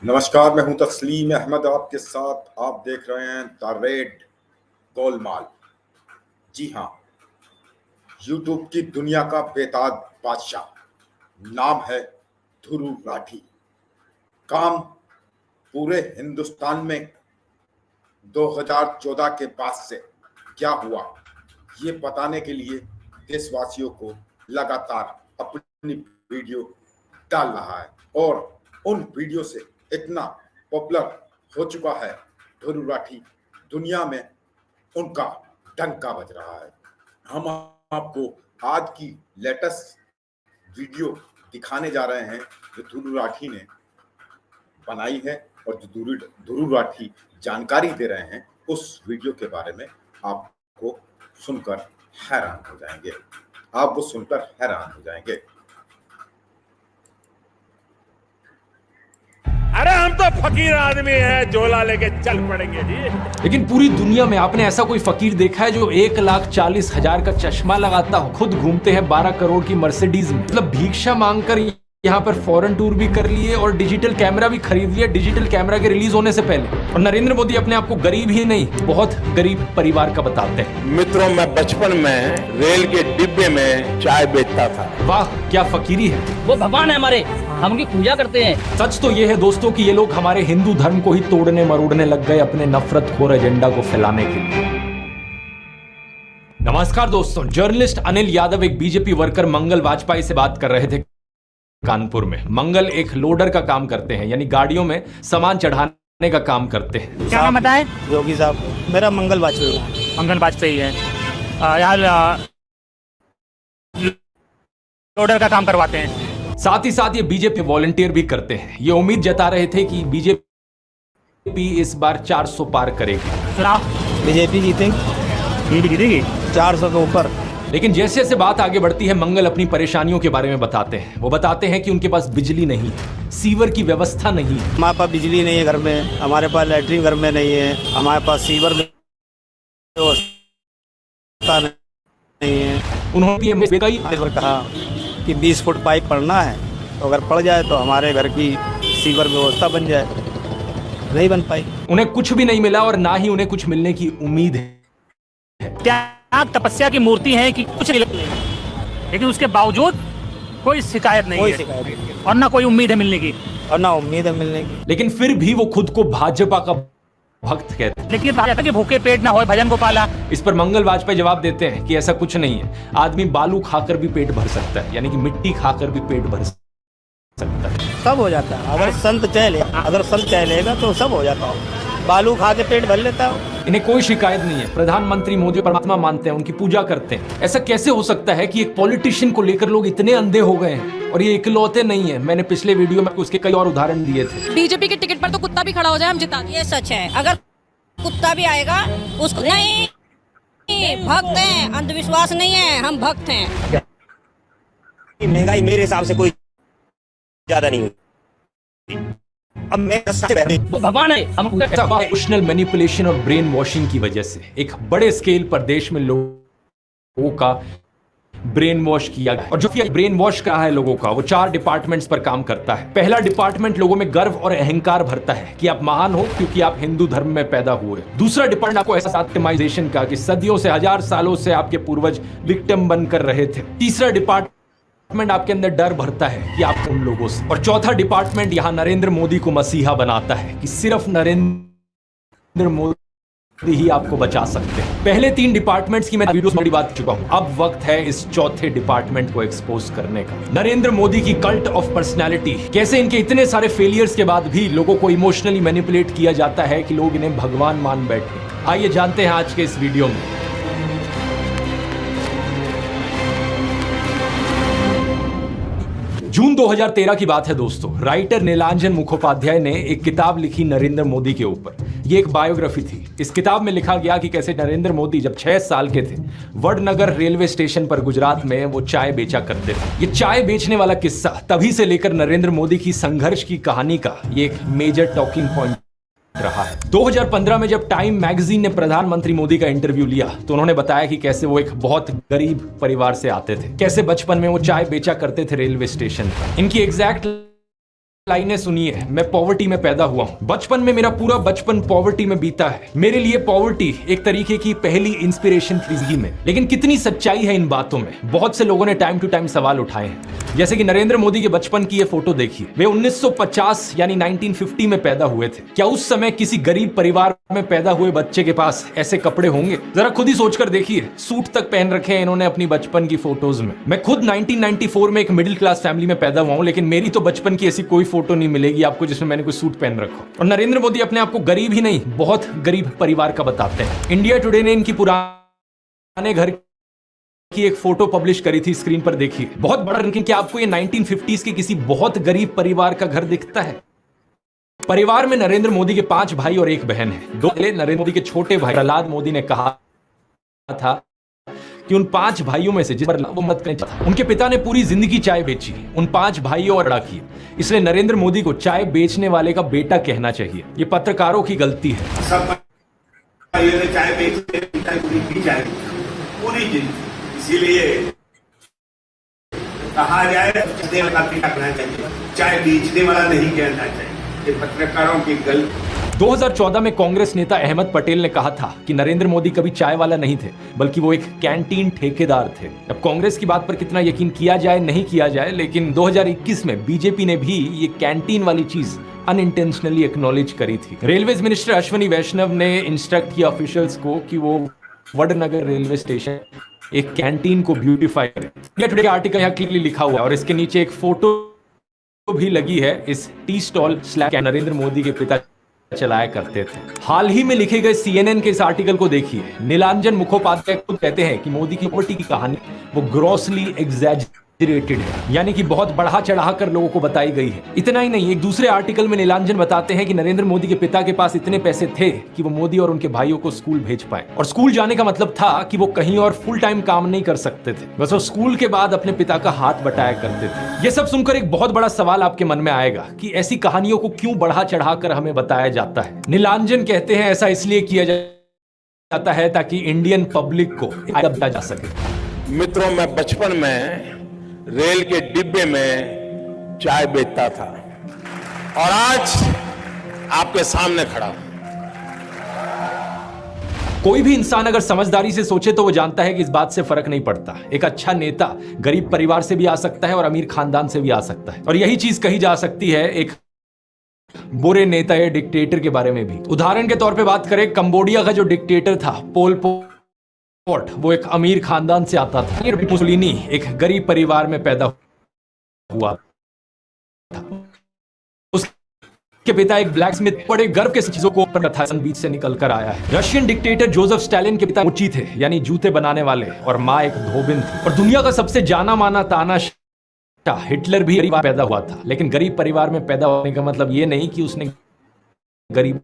नमस्कार, मैं हूं तस्लीम अहमद आपके साथ। आप देख रहे हैं द रेड गोलमाल। जी हाँ, यूट्यूब की दुनिया का बेताज बादशाह नाम है ध्रुव राठी। काम पूरे हिंदुस्तान में 2014 के बाद से क्या हुआ, ये बताने के लिए देशवासियों को लगातार अपनी वीडियो डाल रहा है और उन वीडियो से इतना पॉपुलर हो चुका है ध्रुव राठी, दुनिया में उनका डंका बज रहा है। हम आपको आज की लेटेस्ट वीडियो दिखाने जा रहे हैं जो ध्रुव राठी ने बनाई है और जो ध्रुव राठी जानकारी दे रहे हैं उस वीडियो के बारे में आपको सुनकर हैरान हो जाएंगे। आप वो सुनकर हैरान हो जाएंगे। अरे हम तो फकीर आदमी हैं, झोला लेके चल पड़ेंगे जी। लेकिन पूरी दुनिया में आपने ऐसा कोई फकीर देखा है जो 1,40,000 का चश्मा लगाता हो, खुद घूमते हैं 12 करोड़ की मर्सिडीज में, मतलब भिक्षा मांगकर यहाँ पर फॉरेन टूर भी कर लिए और डिजिटल कैमरा भी खरीद लिया डिजिटल कैमरा के रिलीज होने से पहले। और नरेंद्र मोदी अपने आप को गरीब ही नहीं, बहुत गरीब परिवार का बताते हैं। मित्रों, मैं बचपन में रेल के डिब्बे में चाय बेचता था। वाह, क्या फकीरी है। वो भगवान है हमारे, हम उनकी पूजा करते हैं। सच तो ये है दोस्तों कि ये लोग हमारे हिंदू धर्म को ही तोड़ने मरोड़ने लग गए अपने नफरतखोर एजेंडा को फैलाने के लिए। नमस्कार दोस्तों, जर्नलिस्ट अनिल यादव एक बीजेपी वर्कर मंगल वाजपेयी से बात कर रहे थे कानपुर में। मंगल एक लोडर का काम करते हैं, यानी गाड़ियों में सामान चढ़ाने का काम करते हैं। क्या नाम बताए? योगी साहब। मेरा मंगल वाजपेयी। मंगल वाजपेयी है। यहाँ लोडर का काम करवाते हैं। साथ ही साथ ये बीजेपी वॉलंटियर भी करते हैं। ये उम्मीद जता रहे थे कि बीजेपी इस बार 400 पार करेगी। चुनाव बीजेपी जीतेगी, जीतेगी 400 के ऊपर। लेकिन जैसे जैसे बात आगे बढ़ती है, मंगल अपनी परेशानियों के बारे में बताते हैं। वो बताते हैं कि उनके पास बिजली नहीं है, सीवर की व्यवस्था नहीं है। हमारे पास बिजली नहीं है घर में, हमारे पास लैट्रिन घर में नहीं है, हमारे पास सीवर व्यवस्था नहीं है। उन्होंने कई बार कहा कि 20 फुट पाइप पड़ना है, तो अगर पड़ जाए तो हमारे घर की सीवर व्यवस्था बन जाए। नहीं बन पाई। उन्हें कुछ भी नहीं मिला और ना ही उन्हें कुछ मिलने की उम्मीद है। त्याग तपस्या की मूर्ति है कि कुछ नहीं, लेकिन उसके बावजूद कोई शिकायत नहीं है और ना कोई उम्मीद है मिलने की, और ना उम्मीद है मिलने की। लेकिन फिर भी वो खुद को भाजपा का भक्त कहते हैं। लेकिन कहा जाता है कि भूखे पेट ना हो भजन गोपाला। इस पर मंगल वाजपेयी जवाब देते हैं कि ऐसा कुछ नहीं है। आदमी बालू खाकर भी पेट भर सकता है, यानी कि मिट्टी खाकर भी पेट भर सकता है। सब हो जाता है अगर संत चाह लेगा तो सब हो जाता है। बालू खा के पेट भर लेता है। इन्हें कोई शिकायत नहीं है। प्रधानमंत्री मोदी परमात्मा मानते हैं, उनकी पूजा करते हैं। ऐसा कैसे हो सकता है कि एक पॉलिटिशियन को लेकर लोग इतने अंधे हो गए हैं? और ये इकलौते नहीं है, मैंने पिछले वीडियो में उसके कई और उदाहरण दिए थे। बीजेपी के टिकट पर तो कुत्ता भी खड़ा हो जाए हम जिता दें। ये सच है, अगर कुत्ता भी आएगा उसको नहीं, भक्त हैं, अंधविश्वास नहीं है, हम भक्त हैं। महंगाई मेरे हिसाब से कोई ज्यादा नहीं हुई। अब मैं वो भगवान है, हम पूजा इमोशनल मैनिपुलेशन और ब्रेन वॉशिंग की वजह से एक बड़े स्केल पर देश में लोगों का ब्रेन वॉश किया गया। और जो ब्रेन वॉश कहा है लोगों का, वो 4 डिपार्टमेंट्स पर काम करता है। पहला डिपार्टमेंट लोगों में गर्व और अहंकार भरता है कि आप महान हो क्योंकि आप हिंदू धर्म में पैदा हुए। दूसरा डिपार्टमेंट आपको ऐसा ऑप्टिमाइजेशन का कि सदियों से, 1000 सालों से आपके पूर्वज विक्टिम बनकर रहे थे। तीसरा डिपार्टमेंट आपके अंदर डर भरता है कि आप उन लोगों से। और चौथा डिपार्टमेंट यहां नरेंद्र मोदी को मसीहा बनाता है कि सिर्फ नरेंद्र मोदी ही आपको बचा सकते हैं। पहले 3 डिपार्टमेंट्स की मैं वीडियोस में बात कर चुका हूं। अब वक्त है इस चौथे डिपार्टमेंट को एक्सपोज करने का। नरेंद्र मोदी की कल्ट ऑफ पर्सनालिटी, कैसे इनके इतने सारे फेलियर्स के बाद भी लोगों को इमोशनली मैनिपुलेट किया जाता है कि लोग इन्हें भगवान मान बैठे। आइए जानते हैं आज के इस वीडियो में। जून 2013 की बात है दोस्तों। राइटर नीलांजन मुखोपाध्याय ने एक किताब लिखी नरेंद्र मोदी के ऊपर। ये एक बायोग्राफी थी। इस किताब में लिखा गया कि कैसे नरेंद्र मोदी जब 6 साल के थे, वडनगर रेलवे स्टेशन पर गुजरात में वो चाय बेचा करते थे। ये चाय बेचने वाला किस्सा तभी से लेकर नरेंद्र मोदी की संघर्ष की कहानी का ये एक मेजर टॉकिंग पॉइंट रहा है। 2015 में जब टाइम मैगजीन ने प्रधानमंत्री मोदी का इंटरव्यू लिया तो उन्होंने बताया कि कैसे वो एक बहुत गरीब परिवार से आते थे, कैसे बचपन में वो चाय बेचा करते थे रेलवे स्टेशन पर। इनकी एग्जैक्ट लाइनें सुनिए। मैं पॉवर्टी में पैदा हुआ हूं। बचपन में मेरा पूरा बचपन पॉवर्टी में बीता है। मेरे लिए पॉवर्टी एक तरीके की पहली इंस्पिरेशन थी जिंदगी में। लेकिन कितनी सच्चाई है इन बातों में, बहुत से लोगों ने टाइम टू टाइम सवाल उठाए हैं। जैसे कि नरेंद्र मोदी के बचपन की ये फोटो देखिए। वे 1950 यानी 1950 में पैदा हुए थे। क्या उस समय किसी गरीब परिवार में पैदा हुए बच्चे के पास ऐसे कपड़े होंगे? जरा खुद ही सोचकर देखिए। सूट तक पहन रखे हैं इन्होंने अपनी बचपन की फोटोज में। मैं खुद 1994 में एक मिडिल क्लास फैमिली में पैदा हुआ हूं, लेकिन मेरी तो बचपन की ऐसी कोई फोटो नहीं मिलेगी आपको जिसमें मैंने कोई सूट पहन रखा। और नरेंद्र मोदी अपने आप को गरीब ही नहीं, बहुत गरीब परिवार का बताते हैं। इंडिया टुडे ने इनकी पुराने घर की एक फोटो पब्लिश करी थी, स्क्रीन पर देखिए। बहुत बड़ा रैंकिंग। क्या आपको ये 1950s के किसी बहुत गरीब परिवार का घर दिखता है? परिवार में नरेंद्र मोदी के 5 भाई और 1 बहन है। नरेंद्र मोदी के छोटे भाई प्रहलाद मोदी ने कहा था कि उन 5 भाइयों में से जिस पर मत करें, उनके पिता ने पूरी जिंदगी चाय बेची, उन 5 भाइयों और बड़ा किए। इसलिए नरेंद्र मोदी को चाय बेचने वाले का बेटा कहना चाहिए। ये पत्रकारों की गलती है। सब भाइयों ने चाय बेचने पूरी जिंदगी, इसीलिए कहा जाए चाय बेचने वाला नहीं कहना चाहिए। ये पत्रकारों की गलती। 2014 में कांग्रेस नेता अहमद पटेल ने कहा था कि नरेंद्र मोदी कभी चाय वाला नहीं थे, बल्कि वो एक कैंटीन ठेकेदार थे। अब कांग्रेस की बात पर कितना यकीन किया जाए नहीं किया जाए, लेकिन 2021 में बीजेपी ने भी ये कैंटीन वाली चीज अनइंटेंशनली एक्नॉलेज करी थी। रेलवेज मिनिस्टर अश्विनी वैष्णव ने इंस्ट्रक्ट किया ऑफिशियल्स को कि वो वडनगर रेलवे स्टेशन एक कैंटीन को ब्यूटीफाई करें। इंडिया टुडे का आर्टिकल यहाँ क्लियरली लिखा हुआ है और इसके नीचे एक फोटो भी लगी है इस tea stall slash Narendra Modi के पिता चलाया करते थे। हाल ही में लिखे गए CNN के इस आर्टिकल को देखिए। नीलांजन मुखोपाध्याय खुद कहते हैं कि मोदी की पॉवर्टी की कहानी वो ग्रॉसली एग्जैजरेटेड है, यानी कि बहुत बढ़ा चढ़ा कर लोगों को बताई गई है। इतना ही नहीं, एक दूसरे आर्टिकल में नीलांजन बताते हैं कि नरेंद्र मोदी के पिता के पास इतने पैसे थे कि वो मोदी और उनके भाइयों को स्कूल भेज पाए। और स्कूल जाने का मतलब था कि वो कहीं और फुल टाइम काम नहीं कर सकते थे, बस वो स्कूल के बाद अपने पिता का हाथ बटाया करते थे। ये सब सुनकर एक बहुत बड़ा सवाल आपके मन में आएगा कि ऐसी कहानियों को क्यों बढ़ा चढ़ाकर हमें बताया जाता है। नीलांजन कहते हैं ऐसा इसलिए किया जाता है ताकि इंडियन पब्लिक को दिया जा सके। मित्रों, मैं बचपन में रेल के डिब्बे में चाय बेचता था और आज आपके सामने खड़ा हूं। कोई भी इंसान अगर समझदारी से सोचे तो वो जानता है कि इस बात से फर्क नहीं पड़ता। एक अच्छा नेता गरीब परिवार से भी आ सकता है और अमीर खानदान से भी आ सकता है, और यही चीज कही जा सकती है एक बुरे नेता या डिक्टेटर के बारे में भी। उदाहरण के तौर पे बात करें, कंबोडिया का जो डिक्टेटर था पोल पोट, वो एक अमीर खानदान से आता था। मुसोलिनी एक गरीब परिवार में पैदा हुआ था। उसके पिता एक ब्लैक स्मिथ, बड़े गर्व के चीजों को बीच से निकल कर आया है। रशियन डिक्टेटर जोसेफ स्टालिन के पिता मुची थे, यानी जूते बनाने वाले, और माँ एक धोबिन थी। और दुनिया का सबसे जाना माना तानाशाह हिटलर भी गरीब पैदा हुआ था। लेकिन गरीब परिवार में पैदा होने का मतलब ये नहीं कि उसने गरीब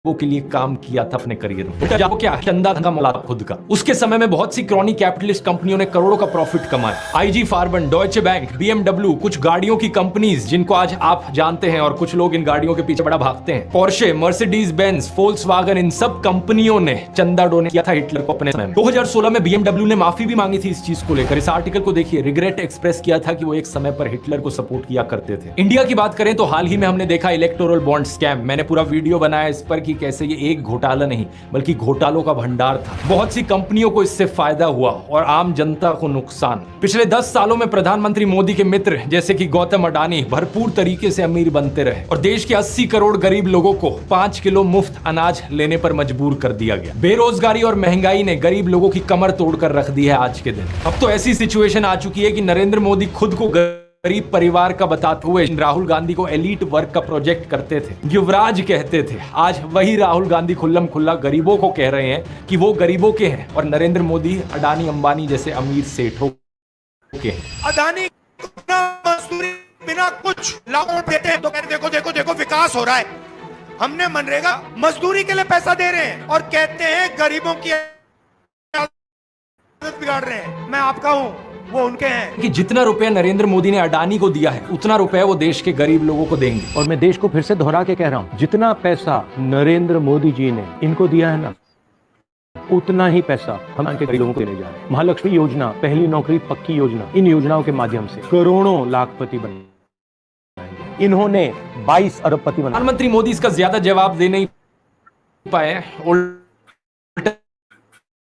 के लिए काम किया था अपने करियर में। जाओ क्या चंदा धंधा मौला खुद का। उसके समय में बहुत सी क्रॉनी कैपिटलिस्ट कंपनियों ने करोड़ों का प्रॉफिट कमाया। IG फार्बन, डॉयचे बैंक, BMW, कुछ गाड़ियों की कंपनीज जिनको आज आप जानते हैं और कुछ लोग इन गाड़ियों के पीछे बड़ा भागते हैं। पोर्शे, मर्सिडीज बेंज, फोल्क्सवैगन, इन सब कंपनियों ने चंदा डोनेट किया था हिटलर को अपने समय में। 2016 में BMW ने माफी भी मांगी थी इस चीज को लेकर। इस आर्टिकल को देखिए, रिग्रेट एक्सप्रेस किया था कि वो एक समय पर हिटलर को सपोर्ट किया करते थे। इंडिया की बात करें तो हाल ही में हमने देखा इलेक्टोरल बॉन्ड स्कैम। मैंने पूरा वीडियो बनाया इस पर कि कैसे ये एक घोटाला नहीं बल्कि घोटालों का भंडार था। बहुत सी कंपनियों को इससे फायदा हुआ और आम जनता को नुकसान। पिछले 10 सालों में प्रधानमंत्री मोदी के मित्र जैसे कि गौतम अडानी भरपूर तरीके से अमीर बनते रहे और देश के 80 करोड़ गरीब लोगों को 5 किलो मुफ्त अनाज लेने पर मजबूर कर दिया गया। बेरोजगारी और महंगाई ने गरीब लोगों की कमर तोड़कर रख दी है आज के दिन। अब तो ऐसी सिचुएशन आ चुकी है कि नरेंद्र मोदी खुद को गरीब परिवार का बताते हुए राहुल गांधी को एलीट वर्क का प्रोजेक्ट करते थे, युवराज कहते थे। आज वही राहुल गांधी खुल्लम खुल्ला गरीबों को कह रहे हैं कि वो गरीबों के हैं और नरेंद्र मोदी अडानी अंबानी जैसे अमीर सेठों के हैं। अडानी मजदूरी बिना कुछ लागू देते हैं तो कहते देखो देखो देखो विकास हो रहा है। हमने मनरेगा मजदूरी के लिए पैसा दे रहे हैं और कहते हैं गरीबों की आदत बिगाड़ रहे हैं। मैं आपका हूं, वो उनके हैं। कि जितना रुपया नरेंद्र मोदी ने अडानी को दिया है उतना रुपया वो देश के गरीब लोगों को देंगे। और मैं देश को फिर से दोहरा के कह रहा हूं, जितना पैसा नरेंद्र मोदी जी ने इनको दिया है ना, उतना ही पैसा हम के गरीब लोगों को देने जा रहे हैं। महालक्ष्मी योजना, पहली नौकरी पक्की योजना, इन योजनाओं के माध्यम से करोड़ों लाखपति बनेंगे। इन्होंने 22 अरबपति बना। प्रधानमंत्री मोदी इसका ज्यादा जवाब दे नहीं पाए। उल्टा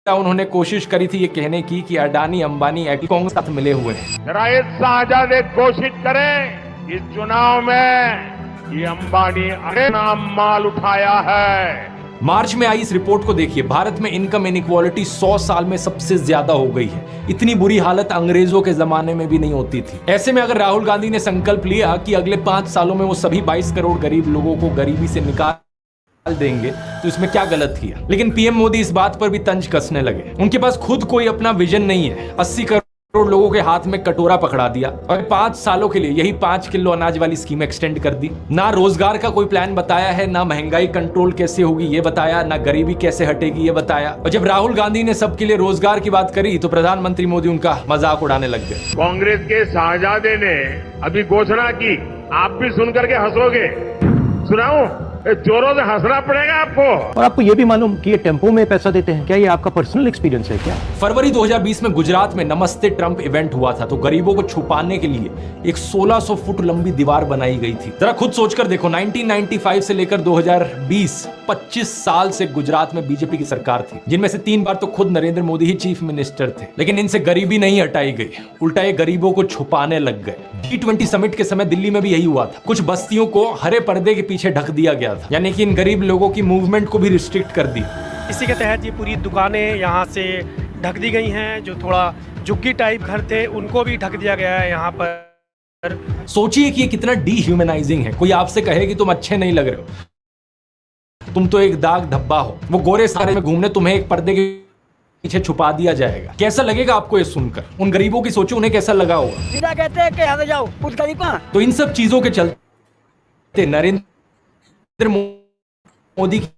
उन्होंने कोशिश करी थी ये कहने की कि अडानी अंबानी कांग्रेस साथ मिले हुए हैं। जरा ये शाहजादे कोशिश करें इस चुनाव में ये अंबानी अरे नाम माल उठाया है। मार्च में आई इस रिपोर्ट को देखिए। भारत में इनकम इनइक्वालिटी 100 साल में सबसे ज्यादा हो गई है। इतनी बुरी हालत अंग्रेजों के जमाने में भी नहीं होती थी। ऐसे में अगर राहुल गांधी ने संकल्प लिया कि अगले 5 सालों में वो सभी 22 करोड़ गरीब लोगों को गरीबी से निकाल देंगे तो इसमें क्या गलत किया। लेकिन पीएम मोदी इस बात पर भी तंज कसने लगे। उनके पास खुद कोई अपना विजन नहीं है। 80 करोड़ लोगों के हाथ में कटोरा पकड़ा दिया और 5 सालों के लिए यही 5 किलो अनाज वाली स्कीम एक्सटेंड कर दी। ना रोजगार का कोई प्लान बताया है, ना महंगाई कंट्रोल कैसे होगी ये बताया, ना गरीबी कैसे हटेगी ये बताया। और जब राहुल गांधी ने सबके लिए रोजगार की बात करी तो प्रधानमंत्री मोदी उनका मजाक उड़ाने लग गए। कांग्रेस के शाहजादे ने अभी घोषणा की, आप भी सुनकर के हंसोगे। सुनाऊं? जोरों से हंसना पड़ेगा आपको। और आपको ये भी मालूम कि ये टेम्पो में पैसा देते हैं, क्या ये आपका पर्सनल एक्सपीरियंस है क्या? फरवरी 2020 में गुजरात में नमस्ते ट्रंप इवेंट हुआ था तो गरीबों को छुपाने के लिए एक 1600 फुट लंबी दीवार बनाई गई थी। जरा खुद सोचकर देखो, 1995 से लेकर 2020 25 साल से गुजरात में बीजेपी की सरकार थी, जिनमें से 3 बार तो खुद नरेंद्र मोदी ही चीफ मिनिस्टर थे। लेकिन इनसे गरीबी नहीं हटाई गई, उल्टा ये गरीबों को छुपाने लग गए। G20 समिट के समय दिल्ली में भी यही हुआ था। कुछ बस्तियों को हरे पर्दे के पीछे ढक दिया गया था, यानी कि इन गरीब लोगों की मूवमेंट को भी रिस्ट्रिक्ट कर दिया। इसी के तहत ये पूरी दुकानें यहाँ से ढक दी गई हैं। जो थोड़ा झुग्गी टाइप घर थे उनको भी ढक दिया गया है यहाँ पर। सोचिए कि ये कितना डीह्यूमनाइजिंग है। कोई आपसे कहे कि तुम अच्छे नहीं लग रहे हो, तुम तो एक दाग धब्बा हो, वो गोरे सारे में घूमने तुम्हें एक पर्दे के पीछे छुपा दिया जाएगा। कैसा लगेगा आपको ये सुनकर? उन गरीबों की सोचो, उन्हें कैसा लगा होगा। सीधा कहते हैं कि यहाँ से जाओ, कुछ गरीब कहाँ। तो इन सब चीजों के चलते नरेंद्र मोदी की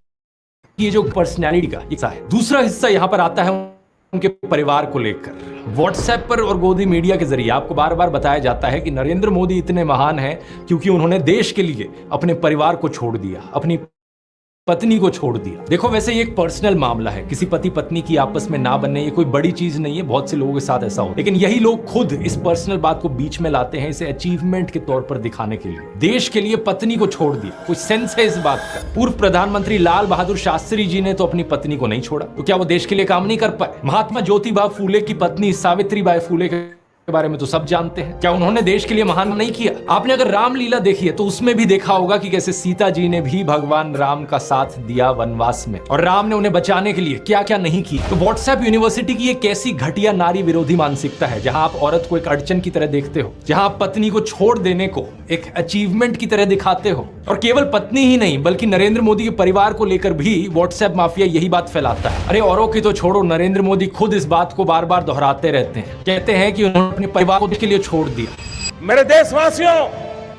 ये जो पर्सनैलिटी का हिस्सा है। दूसरा हिस्सा यहां पर आता है उनके परिवार को लेकर। व्हाट्सएप पर और गोदी मीडिया के जरिए आपको बार बार बताया जाता है कि नरेंद्र मोदी इतने महान हैं क्योंकि उन्होंने देश के लिए अपने परिवार को छोड़ दिया, अपनी पत्नी को छोड़ दिया। देखो, वैसे ये एक पर्सनल मामला है, किसी पति पत्नी की आपस में ना बनने ये कोई बड़ी चीज नहीं है। बहुत से लोगों के साथ ऐसा हो, लेकिन यही लोग खुद इस पर्सनल बात को बीच में लाते हैं, इसे अचीवमेंट के तौर पर दिखाने के लिए। देश के लिए पत्नी को छोड़ दिया, कुछ सेंस है इस बात का? पूर्व प्रधानमंत्री लाल बहादुर शास्त्री जी ने तो अपनी पत्नी को नहीं छोड़ा, तो क्या वो देश के लिए काम नहीं कर पाए? महात्मा ज्योतिबा फूले की पत्नी सावित्रीबाई फूले के बारे में तो सब जानते हैं, क्या उन्होंने देश के लिए महान नहीं किया? आपने अगर रामलीला देखी है तो उसमें भी देखा होगा कि कैसे सीता जी ने भी भगवान राम का साथ दिया वनवास में, और राम ने उन्हें बचाने के लिए क्या क्या नहीं किया। तो व्हाट्सएप यूनिवर्सिटी की एक कैसी घटिया नारी विरोधी मानसिकता है, जहां आप औरत को एक अड़चन की तरह देखते हो, जहां आप पत्नी को छोड़ देने को एक अचीवमेंट की तरह दिखाते हो। और केवल पत्नी ही नहीं बल्कि नरेंद्र मोदी के परिवार को लेकर भी व्हाट्सएप माफिया यही बात फैलाता है। अरे औरों की तो छोड़ो, नरेंद्र मोदी खुद इस बात को बार बार दोहराते रहते हैं, कहते हैं कि उन्होंने अपने परिवार को के लिए छोड़ दिया। मेरे देशवासियों,